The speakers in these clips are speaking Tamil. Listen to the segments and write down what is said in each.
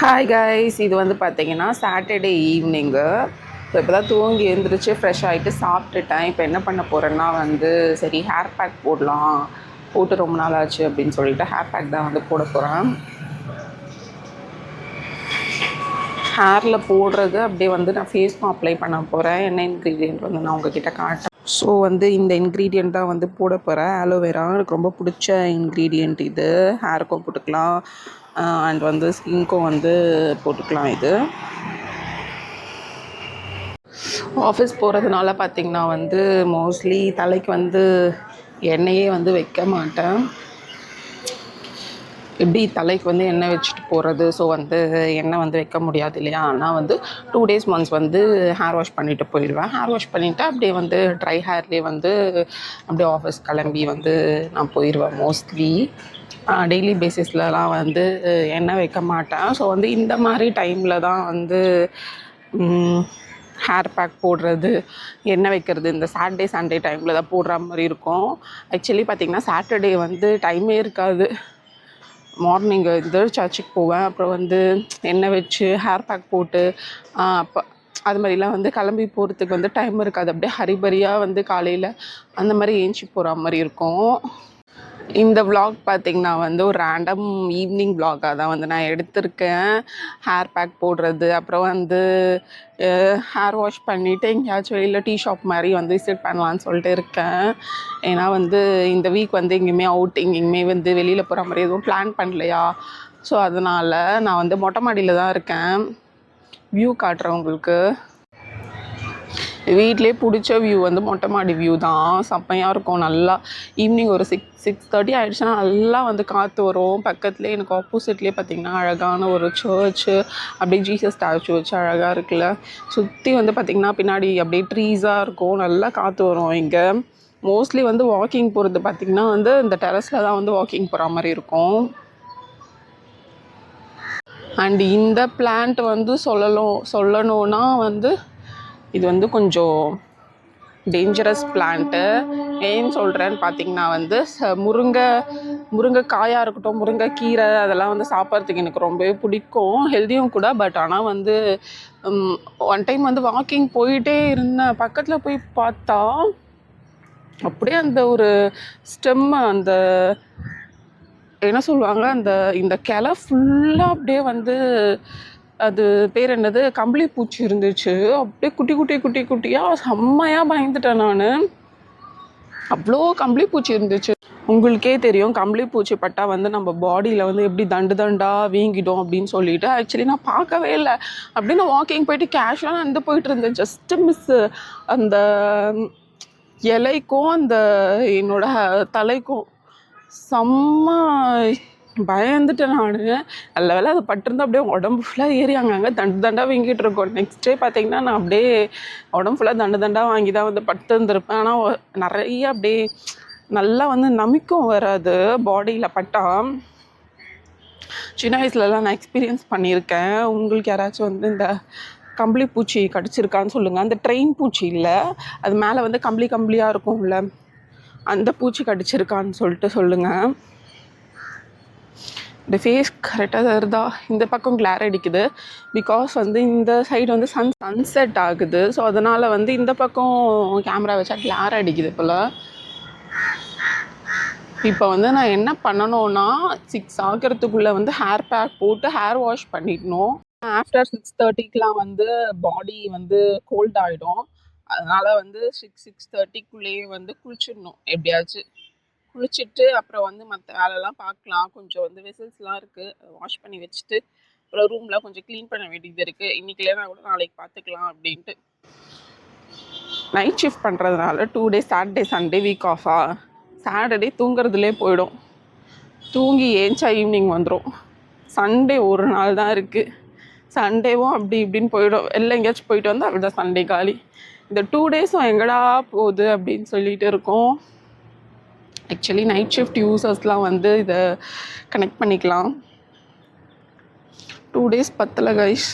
ஹாய் கைஸ், இது வந்து பார்த்தீங்கன்னா சாட்டர்டே ஈவினிங்கு. இப்போ தான் தூங்கி எழுந்திரிச்சு ஃப்ரெஷ் ஆகிட்டு சாப்பிட்டுட்டேன். இப்போ என்ன பண்ண போகிறேன்னா வந்து சரி ஹேர் பேக் போடலாம், போட்டு ரொம்ப நாள் ஆச்சு அப்படின்னு சொல்லிட்டு ஹேர் பேக் தான் வந்து போட போகிறேன். ஹேரில் போடுறது அப்படியே வந்து நான் ஃபேஸ்க்கும் அப்ளை பண்ண போகிறேன். என்ன இன்க்ரீடியன்ட் வந்து நான் உங்ககிட்ட காட்டேன். ஸோ வந்து இந்த இன்க்ரீடியன்ட் தான் வந்து போட போகிறேன். ஆலோவேரா எனக்கு ரொம்ப பிடிச்ச இன்க்ரீடியண்ட் இது. ஹேருக்கும் போட்டுக்கலாம் அண்ட் வந்து ஸ்கின்க்கும் வந்து போட்டுக்கலாம். இது ஆஃபீஸ் போகிறதுனால பார்த்திங்கன்னா வந்து மோஸ்ட்லி தலைக்கு வந்து எண்ணெயே வந்து வைக்க மாட்டேன். எப்படி தலைக்கு வந்து எண்ணெய் வச்சுட்டு போகிறது, ஸோ வந்து எண்ணெய் வந்து வைக்க முடியாது இல்லையா. ஆனால் வந்து 2 days ஒன்ஸ் வந்து ஹேர் வாஷ் பண்ணிவிட்டு போயிடுவேன். ஹேர் வாஷ் பண்ணிவிட்டு அப்படியே வந்து ட்ரை ஹேர்லேயே வந்து அப்படியே ஆஃபீஸ் கிளம்பி வந்து நான் போயிடுவேன். மோஸ்ட்லி டெய்லி பேசிஸ்லலாம் வந்து எண்ணெய் வைக்க மாட்டேன். ஸோ வந்து இந்த மாதிரி டைமில் தான் வந்து ஹேர் பேக் போடுறது, எண்ணெய் வைக்கிறது இந்த சாட்டர்டே சண்டே டைமில் தான் போடுற மாதிரி இருக்கும். ஆக்சுவலி பார்த்திங்கன்னா சாட்டர்டே வந்து டைமே இருக்காது. மார்னிங் இது சர்ச்சுக்கு போவேன், அப்புறம் வந்து எண்ணெய் வச்சு ஹேர் பேக் போட்டு அப்போ அது மாதிரிலாம் வந்து கிளம்பி போகிறதுக்கு வந்து டைம் இருக்காது. அப்படியே ஹரிபரியாக வந்து காலையில் அந்த மாதிரி ஏஞ்சி போகிற மாதிரி இருக்கும். இந்த விலாக் பார்த்திங்கன்னா வந்து ஒரு ரேண்டம் ஈவினிங் விலாகாக தான் வந்து நான் எடுத்திருக்கேன். ஹேர் பேக் போடுறது, அப்புறம் வந்து ஹேர் வாஷ் பண்ணிவிட்டு எங்கேயாச்சும் வெளியில் டீ ஷாப் மாதிரி வந்து விசிட் பண்ணலான்னு சொல்லிட்டு இருக்கேன். ஏன்னா வந்து இந்த வீக் வந்து எங்கேயுமே எங்கேயுமே வந்து வெளியில் போகிற மாதிரி எதுவும் பிளான் பண்ணலையா. ஸோ அதனால் நான் வந்து மொட்டை மாடியில் தான் இருக்கேன். வியூ காட்டுறேன் உங்களுக்கு. வீட்டிலே பிடிச்ச வியூ வந்து மொட்டை மாடி வியூ தான். செம்மையாக இருக்கும். நல்லா ஈவினிங் ஒரு 6:30 ஆகிடுச்சுன்னா நல்லா வந்து காற்று வரும். பக்கத்துலேயே எனக்கு ஆப்போசிட்லேயே பார்த்திங்கன்னா அழகான ஒரு சர்ச்சு, அப்படியே ஜீசஸ் ஸ்டாச்சு வச்சு அழகாக இருக்குல்ல. சுற்றி வந்து பார்த்திங்கன்னா பின்னாடி அப்படியே ட்ரீஸாக இருக்கும். நல்லா காற்று வரும். இங்கே மோஸ்ட்லி வந்து வாக்கிங் போகிறது பார்த்திங்கன்னா வந்து இந்த டெரஸில் தான் வந்து வாக்கிங் போகிற மாதிரி இருக்கும். அண்ட் இந்த பிளான்ட் வந்து சொல்லணுன்னா வந்து இது வந்து கொஞ்சம் டேஞ்சரஸ் பிளான்ட்டு. ஏன்னு சொல்கிறேன்னு பார்த்திங்கன்னா வந்து முருங்கைக்காயாக இருக்கட்டும், முருங்கைக்கீரை அதெல்லாம் வந்து சாப்பிட்றதுக்கு எனக்கு ரொம்பவே பிடிக்கும். ஹெல்த்தியும் கூட. பட் ஆனால் வந்து ஒன் டைம் வந்து வாக்கிங் போயிட்டே இருந்தேன். பக்கத்தில் போய் பார்த்தா அப்படியே அந்த ஒரு ஸ்டெம்மு, அந்த என்ன சொல்லுவாங்க, இந்த கிளை ஃபுல்லாக அப்படியே வந்து அது பேர் என்னது, கம்பளி பூச்சி இருந்துச்சு. அப்படியே குட்டியாக செம்மையாக பயந்துட்டேன் நான். அவ்வளோ கம்பளி பூச்சி இருந்துச்சு. உங்களுக்கே தெரியும் கம்பளி பூச்சி பட்டா வந்து நம்ம பாடியில் வந்து எப்படி தண்டாக வீங்கிடும் அப்படின்னு சொல்லிட்டு. ஆக்சுவலி நான் பார்க்கவே இல்லை. அப்படின்னு வாக்கிங் போயிட்டு கேஷுவலாக நடந்து போயிட்டு இருந்தேன். ஜஸ்ட்டு மிஸ்ஸு அந்த இலைக்கும் அந்த என்னோட தலைக்கும் செம்ம பயந்துட்டேன் நான். நல்ல வேலை அது பட்டிருந்தா அப்படியே உடம்பு ஃபுல்லாக ஏறி அங்கங்கே தண்டாக வீங்கிட்டு இருக்கோம். நெக்ஸ்ட் டே பார்த்திங்கன்னா நான் அப்படியே உடம்பு ஃபுல்லாக தண்டாக வாங்கி தான் வந்து பட்டு இருந்திருப்பேன். ஆனால் நிறைய அப்படியே நல்லா வந்து நமிக்கும் வராது பாடியில் பட்டா. சின்ன வயசுலலாம் நான் எக்ஸ்பீரியன்ஸ் பண்ணியிருக்கேன். உங்களுக்கு யாராச்சும் வந்து இந்த கம்பளி பூச்சி கடிச்சிருக்கான்னு சொல்லுங்கள். அந்த ட்ரெயின் பூச்சி இல்லை, அது மேலே வந்து கம்பளியாக இருக்கும்ல, அந்த பூச்சி கடிச்சிருக்கான்னு சொல்லிட்டு சொல்லுங்கள். இந்த ஃபேஸ் கரெக்டாக தருதா? இந்த பக்கம் கிளார் அடிக்குது. பிகாஸ் வந்து இந்த சைடு வந்து சன்செட் ஆகுது. ஸோ அதனால் வந்து இந்த பக்கம் கேமரா வச்சா கிளார் அடிக்குது போல். இப்போ வந்து நான் என்ன பண்ணணும்னா 6 ஆகிறதுக்குள்ளே வந்து ஹேர் பேக் போட்டு ஹேர் வாஷ் பண்ணிடணும். ஆஃப்டர் 6:30க்கெலாம் வந்து பாடி வந்து கோல்ட் ஆகிடும். அதனால் வந்து 6:30க்குள்ளேயே வந்து குளிச்சிடணும். எப்படியாச்சும் குளிச்சுட்டு அப்புறம் வந்து மற்ற வேலைலாம் பார்க்கலாம். கொஞ்சம் வந்து வெசல்ஸ்லாம் இருக்குது, வாஷ் பண்ணி வச்சுட்டு அப்புறம் ரூம்லாம் கொஞ்சம் க்ளீன் பண்ண வேண்டியது இருக்குது. இன்றைக்கி இல்லைனா கூட நாளைக்கு பார்த்துக்கலாம் அப்படின்ட்டு. நைட் ஷிஃப்ட் பண்ணுறதுனால 2 days சாட்டர்டே சண்டே வீக் ஆஃபா. சாட்டர்டே தூங்குறதுலே போயிடும். தூங்கி ஏஞ்சா ஈவினிங் வந்துடும். சண்டே ஒரு நாள் தான் இருக்குது. சண்டேவும் அப்படி இப்படின்னு போயிடும். எல்லாம் எங்கேயாச்சும் போயிட்டு வந்து அப்படி தான் சண்டே காலி. இந்த 2 days எங்கடா போகுது அப்படின்னு சொல்லிட்டு இருக்கோம். ஆக்சுவலி நைட் ஷிஃப்ட் யூசர்ஸ்லாம் வந்து இதை கனெக்ட் பண்ணிக்கலாம். 2 days பத்தலை கைஸ்.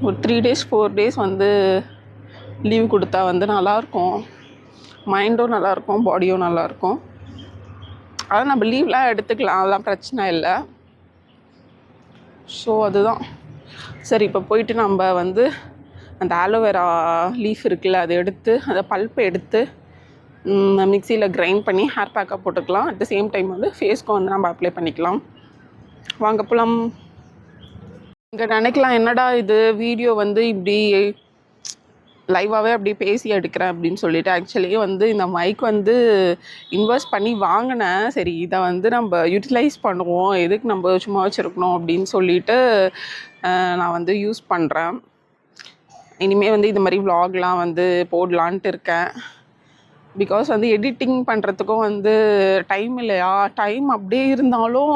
ஒரு 3 days 4 days வந்து லீவ் கொடுத்தா வந்து நல்லாயிருக்கும். மைண்டும் நல்லாயிருக்கும், பாடியும் நல்லாயிருக்கும். அதான் நம்ம லீவ்லாம் எடுத்துக்கலாம், அதெல்லாம் பிரச்சனை இல்லை. ஸோ அதுதான் சரி. இப்போ போயிட்டு நம்ம வந்து அந்த ஆலோவேரா லீஃப் இருக்குல்ல, அதை எடுத்து அந்த பல்ப்பை எடுத்து மிக்சியில் கிரைண்ட் பண்ணி ஹேர் பேக்காக போட்டுக்கலாம். அட் த சேம் டைம் வந்து ஃபேஸ்க்கும் வந்து நம்ம அப்ளை பண்ணிக்கலாம். வாங்க போகலாம். இங்கே நினைக்கலாம், என்னடா இது வீடியோ வந்து இப்படி லைவாகவே அப்படி பேசி எடுக்கிறேன் அப்படின்னு சொல்லிட்டு. ஆக்சுவலி வந்து இந்த மைக் வந்து இன்வெஸ்ட் பண்ணி வாங்கினேன். சரி, இதை வந்து நம்ம யூட்டிலைஸ் பண்ணுவோம், எதுக்கு நம்ம சும்மா வச்சுருக்கணும் அப்படின்னு சொல்லிட்டு நான் வந்து யூஸ் பண்ணுறேன். இனிமேல் வந்து இந்த மாதிரி விலாக்லாம் வந்து போடலான்ட்டு இருக்கேன். பிகாஸ் வந்து எடிட்டிங் பண்ணுறதுக்கும் வந்து டைம் இல்லையா. டைம் அப்படியே இருந்தாலும்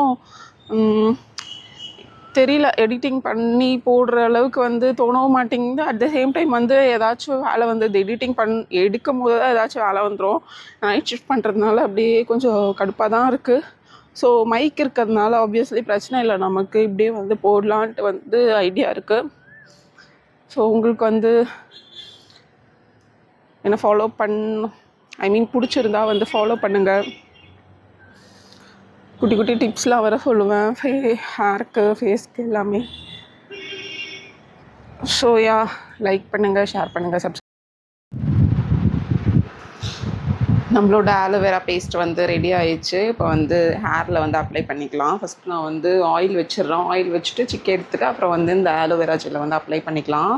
தெரியல, எடிட்டிங் பண்ணி போடுற அளவுக்கு வந்து தோணவும் மாட்டேங்குது. அட் த சேம் டைம் வந்து ஏதாச்சும் வேலை வந்து எடிட்டிங் எடுக்கும் போது தான் ஏதாச்சும் வேலை வந்துடும். நைட் ஷிஃப்ட் பண்ணுறதுனால அப்படியே கொஞ்சம் கடுப்பாக தான் இருக்குது. ஸோ மைக் இருக்கிறதுனால ஆப்வியஸ்லி பிரச்சனை இல்லை, நமக்கு இப்படியே வந்து போடலான்ட்டு வந்து ஐடியா இருக்குது. ஸோ உங்களுக்கு வந்து என்ன ஃபாலோ பிடிச்சிருந்தா வந்து ஃபாலோ பண்ணுங்கள். குட்டி குட்டி டிப்ஸ்லாம் வர சொல்லுவேன், ஹேருக்கு ஃபேஸ்க்கு எல்லாமே. ஸோ யா, லைக் பண்ணுங்கள், ஷேர் பண்ணுங்கள், நம்மளோட ஆலோவேரா பேஸ்ட் வந்து ரெடி ஆயிடுச்சு. இப்போ வந்து ஹேரில் வந்து அப்ளை பண்ணிக்கலாம். ஃபஸ்ட் நான் வந்து ஆயில் வச்சிடுறேன். ஆயில் வச்சுட்டு சிக்கன் எடுத்துட்டு அப்புறம் வந்து இந்த ஆலோவேரா ஜெல்லை வந்து அப்ளை பண்ணிக்கலாம்.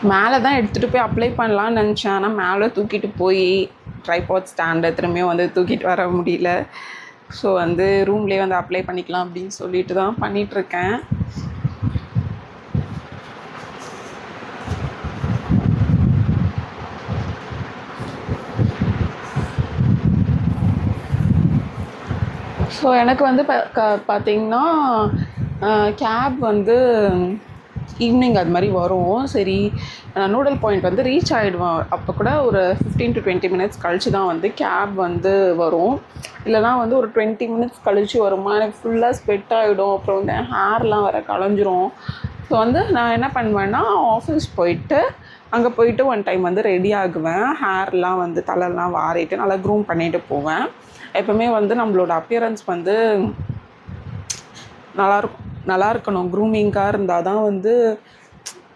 மேலே தான் எடுத்துகிட்டு போய் அப்ளை பண்ணலான்னு நினச்சேன். ஆனால் மேலே தூக்கிட்டு போய் ட்ரைபாட் ஸ்டாண்டை திரும்பியும் வந்து தூக்கிட்டு வர முடியல. ஸோ வந்து ரூம்லேயே வந்து அப்ளை பண்ணிக்கலாம் அப்படின்னு சொல்லிட்டு தான் பண்ணிகிட்ருக்கேன். ஸோ எனக்கு வந்து பார்த்திங்கன்னா கேப் வந்து ஈவினிங் அது மாதிரி வரும். சரி, நூடல் பாயிண்ட் வந்து ரீச் ஆகிடுவேன். அப்போ கூட ஒரு 15 to 20 minutes கழிச்சு தான் வந்து கேப் வந்து வரும். இல்லைனா வந்து ஒரு 20 minutes கழிச்சு வருமா. எனக்கு ஃபுல்லாக ஸ்வெட் ஆகிடும். அப்புறம் வந்து ஹேர்லாம் வர களைஞ்சிரும். ஸோ வந்து நான் என்ன பண்ணுவேன்னா, ஆஃபீஸ் போயிட்டு அங்கே போயிட்டு ஒன் டைம் வந்து ரெடி ஆகுவேன். ஹேர்லாம் வந்து தலைலாம் வாரிட்டு நல்லா க்ரூம் பண்ணிட்டு போவேன். எப்போவுமே வந்து நம்மளோட அப்பியரன்ஸ் வந்து நல்லா இருக்கணும். க்ரூமிங்காக இருந்தால் தான் வந்து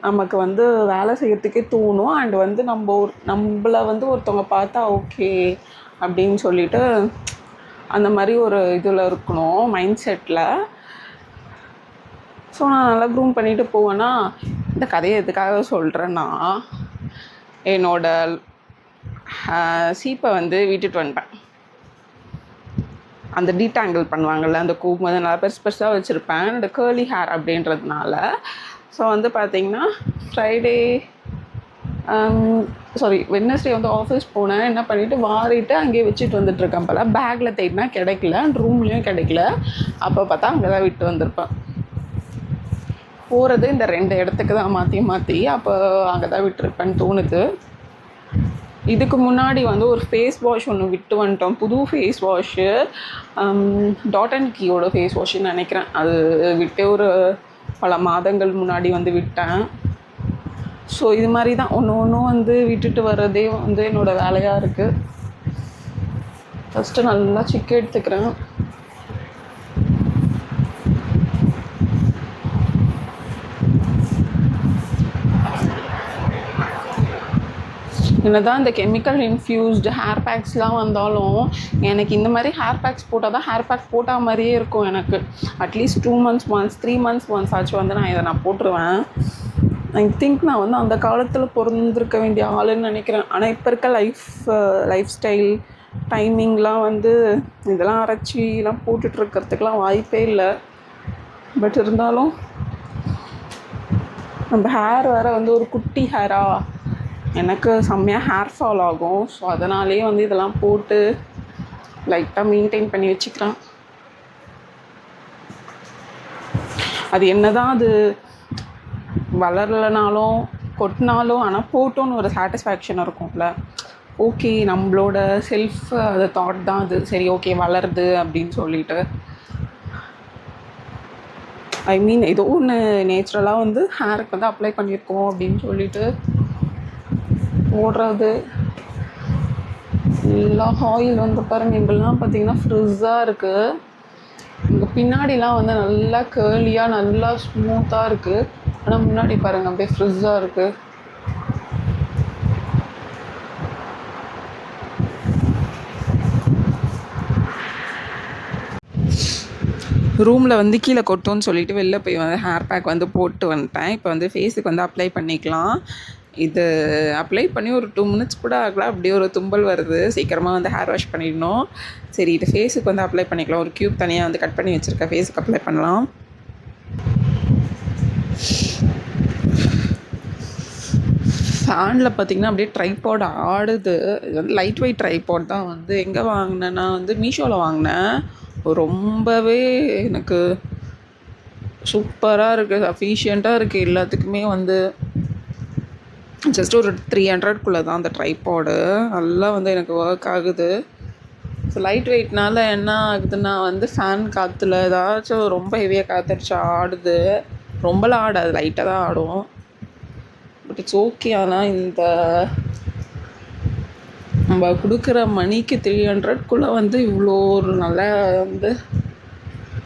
நமக்கு வந்து வேலை செய்கிறதுக்கே தோணும். அண்ட் வந்து நம்மளை வந்து ஒருத்தவங்க பார்த்தா ஓகே அப்படின்னு சொல்லிட்டு அந்த மாதிரி ஒரு இதில் இருக்கணும், மைண்ட் செட்டில். ஸோ நான் நல்லா க்ரூம் பண்ணிட்டு போவேன்னா, இந்த கதையை எதுக்காக சொல்கிறேன்னா, என்னோட சீப்பை வந்து விட்டுட்டு வந்துட்டேன். அந்த டீடாங்கிள் பண்ணுவாங்கள்ல, அந்த கூப் வந்து நல்லா பெருசாக வச்சுருப்பேன், இந்த கேர்லி ஹேர் அப்படின்றதுனால. ஸோ வந்து பார்த்திங்கன்னா வெட்னஸ்டே வந்து ஆஃபீஸ் போனேன். என்ன பண்ணிவிட்டு வாரிட்டு அங்கேயே வச்சுட்டு வந்துட்டுருக்கேன். போல் பேக்கில் தேடினா கிடைக்கல, அண்ட் ரூம்லேயும் கிடைக்கல. அப்போ பார்த்தா அங்கே தான் விட்டு வந்திருப்பேன். போகிறது இந்த 2 இடத்துக்கு தான் மாற்றி அப்போ அங்கே தான் விட்டுருப்பேன்னு தோணுது. இதுக்கு முன்னாடி வந்து ஒரு ஃபேஸ் வாஷ் ஒன்று விட்டு வந்துட்டோம், புது ஃபேஸ் வாஷு, டாட் அண்ட் கீயோட ஃபேஸ் வாஷ்ன்னு நினைக்கிறேன். அது விட்டு ஒரு பல மாதங்கள் முன்னாடி வந்து விட்டேன். ஸோ இது மாதிரி தான் ஒன்று வந்து விட்டுட்டு வர்றதே வந்து என்னோடய வேலையாக இருக்குது. ஃபஸ்ட்டு நல்லா சிக்கன் எடுத்துக்கிறேன். என்ன தான் இந்த கெமிக்கல் இன்ஃப்யூஸ்டு ஹேர் பேக்ஸ்லாம் வந்தாலும் எனக்கு இந்த மாதிரி ஹேர் பேக்ஸ் போட்டால் தான் ஹேர் பேக் போட்டால் மாதிரியே இருக்கும். எனக்கு at least 2 months once 3 months once ஆச்சு வந்து நான் போட்டுருவேன். ஐ திங்க் நான் வந்து அந்த காலத்தில் பிறந்திருக்க வேண்டிய ஆளுன்னு நினைக்கிறேன். ஆனால் இப்போ இருக்க லைஃப் ஸ்டைல் டைமிங்லாம் வந்து இதெல்லாம் அரைச்சிலாம் போட்டுட்ருக்கிறதுக்கெலாம் வாய்ப்பே இல்லை. பட் இருந்தாலும் நம்ம ஹேர் வேறு வந்து ஒரு குட்டி ஹேராக எனக்கு செம்மையாக ஹேர் ஃபால் ஆகும். ஸோ அதனாலே வந்து இதெல்லாம் போட்டு லைட்டாக மெயின்டைன் பண்ணி வச்சுக்கிறேன். அது என்ன தான் அது வளரலைனாலும் கொட்டினாலும் ஆனால் போட்டோன்னு ஒரு சாட்டிஸ்ஃபேக்ஷன் இருக்கும்ல. ஓகே, நம்மளோட செல்ஃப் அது தாட் தான் அது. சரி, ஓகே வளருது அப்படின்னு சொல்லிட்டு, ஏதோ ஒன்று நேச்சுரலாக வந்து ஹேருக்கு வந்து அப்ளை பண்ணியிருக்கோம் அப்படின்னு சொல்லிட்டு போடுறது. எல்லா ஆயில் வந்து பாருங்கள், இங்கெல்லாம் பார்த்தீங்கன்னா ஃப்ரிஸ்ஸாக இருக்குது. இங்கே பின்னாடிலாம் வந்து நல்லா கேர்லியாக நல்லா ஸ்மூத்தாக இருக்குது. ஆனால் முன்னாடி பாருங்கள் அப்படியே ஃப்ரிஸ்ஸாக இருக்குது. ரூமில் வந்து கீழே கொட்டும்னு சொல்லிட்டு வெளில போய் வந்து ஹேர் பேக் வந்து போட்டு வந்துட்டேன். இப்போ வந்து ஃபேஸுக்கு வந்து அப்ளை பண்ணிக்கலாம். இது அப்ளை பண்ணி ஒரு 2 மினிட்ஸ் கூட ஆகல, அப்படியே ஒரு தும்பல் வருது. சீக்கிரமாக வந்து ஹேர் வாஷ் பண்ணிடணும். சரி, இது ஃபேஸுக்கு வந்து அப்ளை பண்ணிக்கலாம். ஒரு க்யூப் தனியாக வந்து கட் பண்ணி வச்சுருக்கேன், ஃபேஸுக்கு அப்ளை பண்ணலாம். ஃபேனில் பார்த்திங்கன்னா அப்படியே ட்ரைபாட் ஆடுது. இது வந்து லைட் வெயிட் ட்ரைபாட் தான். வந்து எங்கே வாங்கினேன்னா வந்து மீஷோவில் வாங்கினேன். ரொம்பவே எனக்கு சூப்பராக இருக்குது, சஃபிஷியண்ட்டாக இருக்குது. எல்லாத்துக்குமே வந்து ஜஸ்ட் ஒரு 300க்குள்ளே தான் அந்த ட்ரைபாடு. நல்லா வந்து எனக்கு ஒர்க் ஆகுது. ஸோ லைட் வெயிட்னால என்ன ஆகுதுன்னா வந்து ஃபேன் காற்றுல ஏதாச்சும் ரொம்ப ஹெவியாக காற்றடிச்சு ஆடுது. ரொம்பலாம் ஆடாது, லைட்டாக தான் ஆடும். But it's okay. ஆனால் இந்த நம்ம கொடுக்குற மணிக்கு 300க்குள்ளே வந்து இவ்வளோ ஒரு நல்ல வந்து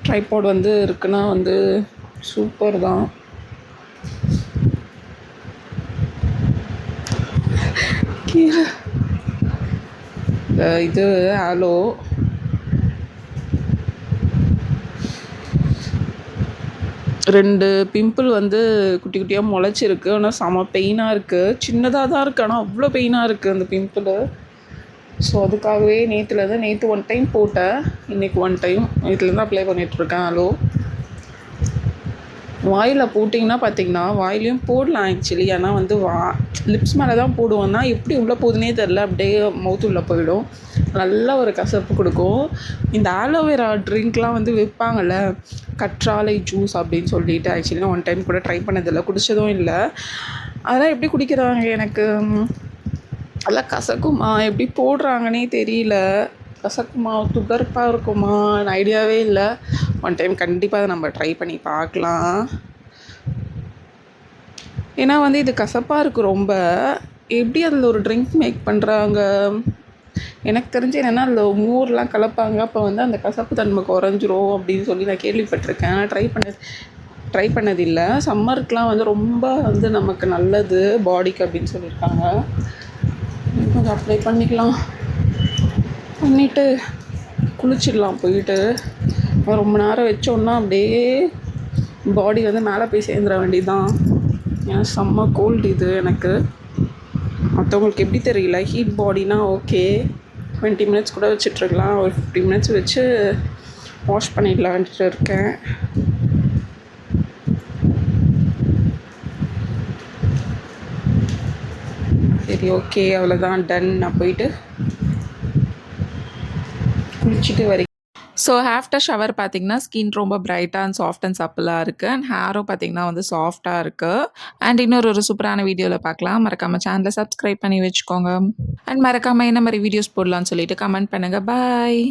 ட்ரைபாட் வந்து இருக்குன்னா வந்து சூப்பர் தான். இது ஹலோ, ரெண்டு பிம்பிள் வந்து குட்டி குட்டியாக முளைச்சிருக்கு. ஆனால் செம பெயினாக இருக்குது. சின்னதாக தான் இருக்குது, ஆனால் அவ்வளோ பெயினாக இருக்குது அந்த பிம்பிள். ஸோ அதுக்காகவே நேற்று 1 டைம் போட்டேன், இன்றைக்கி 1 டைம் நேற்றுலேருந்து அப்ளை பண்ணிகிட்ருக்கேன். ஹலோ, வாயில் போட்டிங்கன்னா பார்த்தீங்கன்னா வாயிலையும் போடலாம் ஆக்சுவலி. ஆனால் வந்து லிப்ஸ் மேலே தான் போடுவோன்னா எப்படி உள்ளே போகுதுன்னே தெரில, அப்படியே மவுத்து உள்ளே போயிடும். நல்ல ஒரு கசப்பு கொடுக்கும். இந்த ஆலோவேரா ட்ரிங்க்லாம் வந்து விற்பாங்கள்ல, கற்றாழை ஜூஸ் அப்படின்னு சொல்லிட்டு, ஆக்சுவலி 1 டைம் கூட ட்ரை பண்ணதில்லை, குடித்ததும் இல்லை. அதெல்லாம் எப்படி குடிக்கிறாங்க எனக்கு அதெல்லாம் கசக்குமா, எப்படி போடுறாங்கன்னே தெரியல. கசக்குமா, துகர்ப்பாக இருக்குமா, ஐடியாவே இல்லை. 1 டைம் கண்டிப்பாக அதை நம்ம ட்ரை பண்ணி பார்க்கலாம். ஏன்னா வந்து இது கசப்பாக இருக்குது ரொம்ப. எப்படி அதில் ஒரு ட்ரிங்க் மேக் பண்ணுறாங்க எனக்கு தெரிஞ்சு என்னென்னா, அதில் மோர்லாம் கலப்பாங்க. அப்போ வந்து அந்த கசப்பு தன்மை குறைஞ்சிரும் அப்படின்னு சொல்லி நான் கேள்விப்பட்டிருக்கேன். ட்ரை பண்ணதில்லை. சம்மருக்குலாம் வந்து ரொம்ப வந்து நமக்கு நல்லது பாடிக்கு அப்படின்னு சொல்லியிருக்காங்க. கொஞ்சம் அப்ளை பண்ணிக்கலாம், பண்ணிவிட்டு குளிச்சிடலாம். போயிட்டு ரொம்ப நேரம் வச்சோன்னா அப்படியே பாடி வந்து மேலே போய் சேர்ந்துட வேண்டியதுதான். ஏன்னா செம்ம கோல்டு இது எனக்கு. மற்றவங்களுக்கு எப்படி தெரியல, ஹீட் பாடினா ஓகே, 20 மினிட்ஸ் கூட வச்சிட்ருக்கலாம். ஒரு 50 மினிட்ஸ் வச்சு வாஷ் பண்ணிடலான்ட்டு இருக்கேன். சரி, ஓகே, அவ்வளோதான், டன். நான் போயிட்டு குளிச்சுட்டு வரேன். ஸோ ஆஃப்டர் ஷவர் பார்த்திங்கன்னா ஸ்கின் ரொம்ப பிரைட்டாக அண்ட் சாஃப்ட் அண்ட் சப்பிளாக இருக்குது. அண்ட் ஹேரும் பார்த்திங்கன்னா வந்து சாஃப்டாக இருக்குது. அண்ட் இன்னொரு சூப்பரான வீடியோவில் பார்க்கலாம். மறக்காமல் சேனலை சப்ஸ்கிரைப் பண்ணி வச்சுக்கோங்க. அண்ட் மறக்காமல் என்ன மாதிரி வீடியோஸ் போடலான்னு சொல்லிட்டு கமெண்ட் பண்ணுங்கள். பாய்.